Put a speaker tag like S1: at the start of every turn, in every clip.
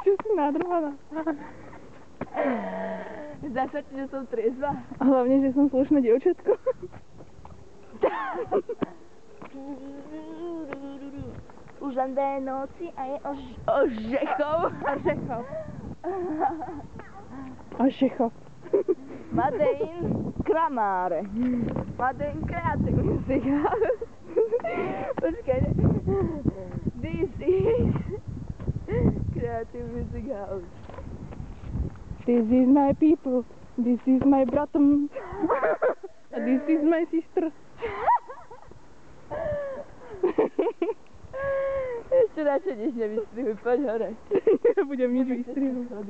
S1: Čo si nadrvaná?
S2: Zdá sa ti, že som triezva?
S1: A hlavne, že som slušné dievčatko.
S2: Už len 2 noci a je ožechov.
S1: Ožechov. Ožechov.
S2: Madein Kramáre. Madein Creative Music House. Počkaj. This is Creative Music House.
S1: This is my people. This is my brother. This is my sister.
S2: Ešte radšej nič nevystrihuj, poď hore.
S1: Nebudem nič vystrihovať.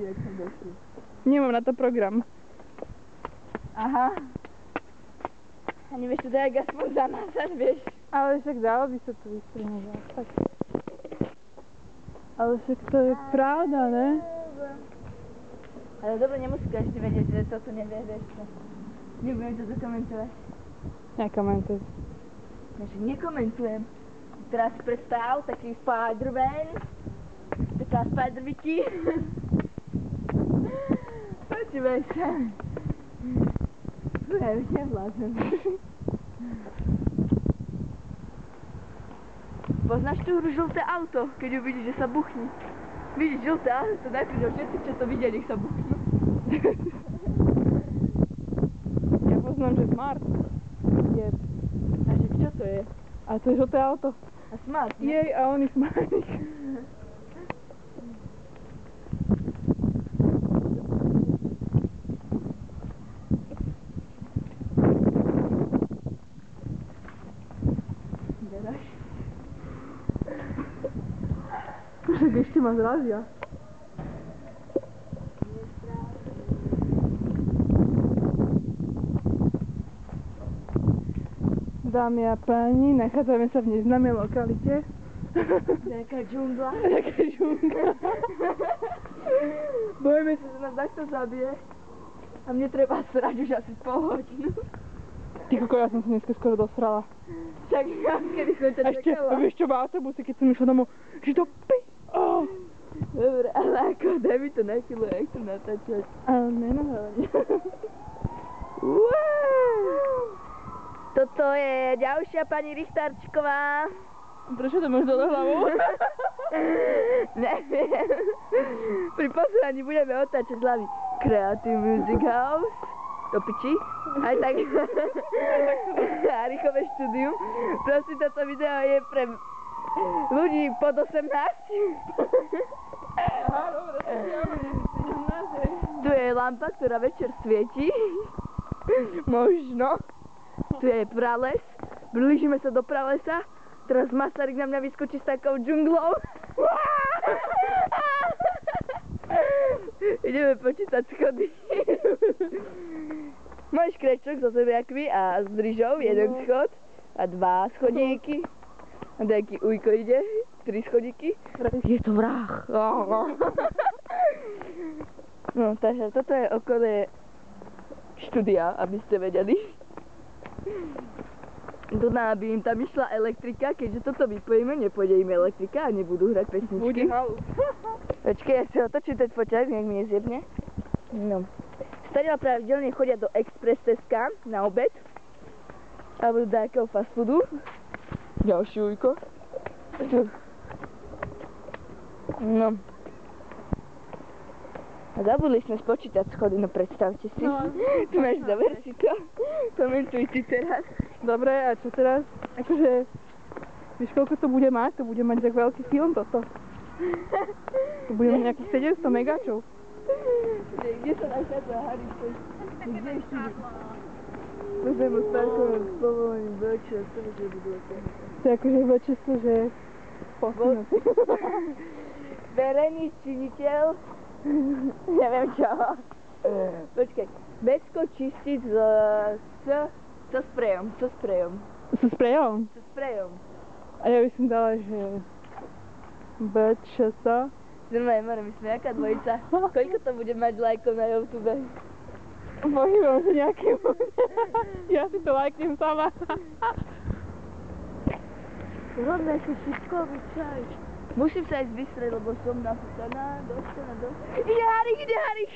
S1: Nemám na to program.
S2: Aha. A nevieš to dajak aspoň zamázať, vieš?
S1: Ale však dalo by sa to vystrihovať. Tak. Ale však to je pravda, ne?
S2: Ale dobre, nemusí každý vedieť, že toto nevie, vieš čo. Nebudem to komentovať.
S1: Nekomentuj.
S2: Takže nekomentujem. Teraz si predstav taký Spider-Man. Taká Spider-Vicky. Počúvaj sa. Ja už nevládzem. Poznáš tú hru Žlté auto, keď uvidíš, že sa buchne. Vidíš žlté auto, najprv všetci, čo to vidia, nech sa buchnú.
S1: Ja poznám, že Smart je.
S2: A že čo to je?
S1: A to je žlté auto.
S2: A Smart, ne?
S1: Jej, a on je Smartík. Však ešte ma zrazia. Dámy a páni, nachádzame sa v neznámej lokalite.
S2: Nejaká džungla.
S1: Nejaká džungla.
S2: Bojíme sa, že nás takto zabije. A mne treba srať už asi pol hodinu.
S1: Ty koko, ja som sa dneska skoro dosrala.
S2: Však ja, kedy som ťa čakala.
S1: Ešte, vieš čo, v autobuse, keď som išla domov, že to oh.
S2: Dobre, ale ako, daj mi to na chvíľu, jak to natáčať.
S1: Ale nenahľadne.
S2: Toto je ďalšia pani Richtarčková.
S1: Prečo to máš dole hlavou?
S2: Neviem. Pri pozeraní budeme otáčať hlavy. Creative Music House. Do piči. Aj tak. Harichové štúdium. Prosím, toto video je pre ľudí pod 18.
S1: Aha, dobre,
S2: tu je lampa, ktorá večer svieti. Možno. Tu je prales. Blížime sa do pralesa. Teraz Masaryk na mňa vyskočí s takou džunglou. Ideme počítať schody. Máš krečok so zemiakmi a s ryžou, jeden schod a 2 schodíky. A taký ujko ide, 3 schodíky. Je to vrah. No, takže toto je okolie štúdia, aby ste vedeli. Tu aby im tam išla elektrika, keďže toto vypojíme, nepôjde im elektrika a nebudú hrať pesničky.
S1: Bude halus.
S2: Počkej, ja si otočím ten foťák, nech mi nezjebne. No. Stadiaľ pravidelne chodia do Express.sk na obed. Alebo do nejakého fast foodu. Ďalší ujko. No. A zabudli sme spočítať schody, no predstavte si.
S1: No,
S2: tu máš dober si to. Komentuj si teraz.
S1: Dobre, a čo teraz? Akože, vieš koľko to bude mať? To bude mať tak veľký film toto. To bude mať nejakých 700 megačov.
S2: Kde sa nachádza Hariček? Kde ešte? Môžem ho spárkovať s povolením večer, to bude budúce.
S1: To je akože večestvo, že je posunutý.
S2: Verejný činiteľ. Neviem čo. Počkaj. Becko čistiť so sprejom.
S1: So sprejom?
S2: So sprejom.
S1: A ja by som dala, že BČS.
S2: Normálne, Mare, my sme jaká dvojica. Koľko to bude mať lajkov na YouTube?
S1: Pohybom sa nejaký bude. Ja si to lajknem sama.
S2: Rodné si šipkový čaj. Musím sa ísť vystrieť, lebo som napísaná. Dosť. Ide Harik!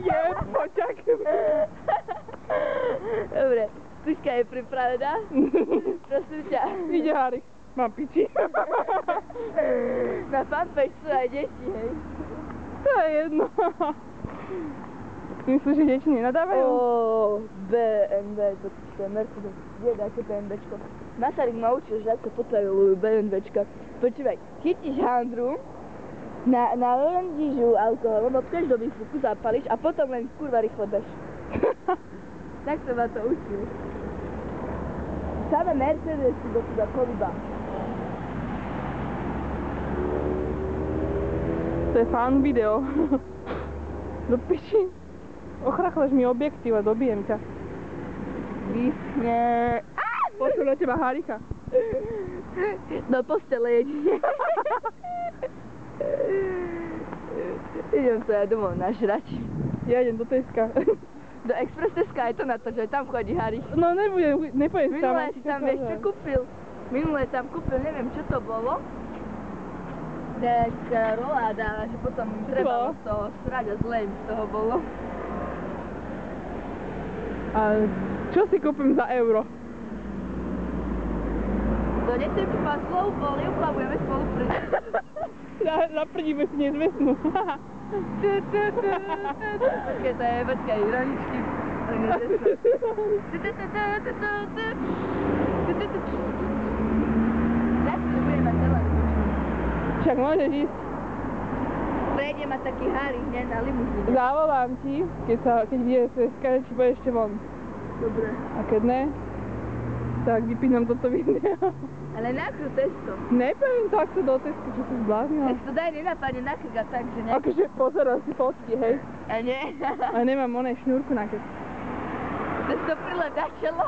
S1: Je, počak.
S2: Dobre, Tuška je pripravená. Prosím ťa.
S1: Ide Harik. Mám piči.
S2: Na fanpage sú aj deti, hej.
S1: To je jedno. Myslíš, že deti nenadávajú?
S2: BMW, to je Mercedes. Je také BMWčko. Masaryk ma učil, že ako sa potvajú BMWčka. Počúvaj, chytíš handru, nalendíš ju alkoholom, občeš do výfuku, zapališ a potom len kurva rýchlo bež. Tak som ma to učil. Samé Mercedesy do teda kolíba.
S1: To je fan video. Do piči. Ochrachlaš mi objektív a dobijem ťa.
S2: Vyschne.
S1: Pošlo do teba Harika.
S2: Do postele jedine. Idem sa ja domov nažrať.
S1: Ja idem do Teska.
S2: Do Express Teska aj to natoč, aj tam chodí Harik.
S1: No nepôjdem tam.
S2: Minulé si tam vieš čo kúpil? Minulé tam kúpil, neviem čo to bolo. Tak roláda, že potom trebalo z toho srať a zle z toho bolo.
S1: A čo si kúpim za euro?
S2: To nechcem kúpať slovu boli, uplavujeme spolu prd.
S1: Na prdi by si nezvesnú.
S2: Počkaj, ironičky. Zase budem mať celé.
S1: Však môžeš ísť.
S2: Prejde ma taký Harik, ne, na limuzíne.
S1: Zavolám ti, keď vyjde Teska, či bude ešte von.
S2: Dobre.
S1: A keď ne, tak vypínam toto video.
S2: Ale na akú testo?
S1: Nepoviem takto do Teska, čo si zbláznila.
S2: Tak to daj nenapadne na krk a tak, že ne?
S1: Akože pozeral si fotky, hej.
S2: A nie.
S1: A nemám onej šnúrku na krk.
S2: To si to prilep na čelo.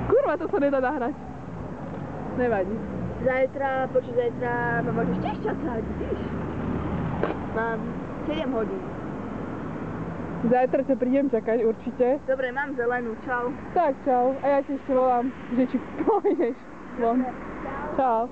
S1: Kurva, to sa nedá nahrať. Nevadí.
S2: Zajtra ma môžeš tiež čakať, vidíš? Mám 7 hodín.
S1: Zajtra ťa prídem čakať, určite.
S2: Dobre, mám zelenú, čau.
S1: Tak, čau. A ja ti ešte volám, že či pôjdeš von. Čau.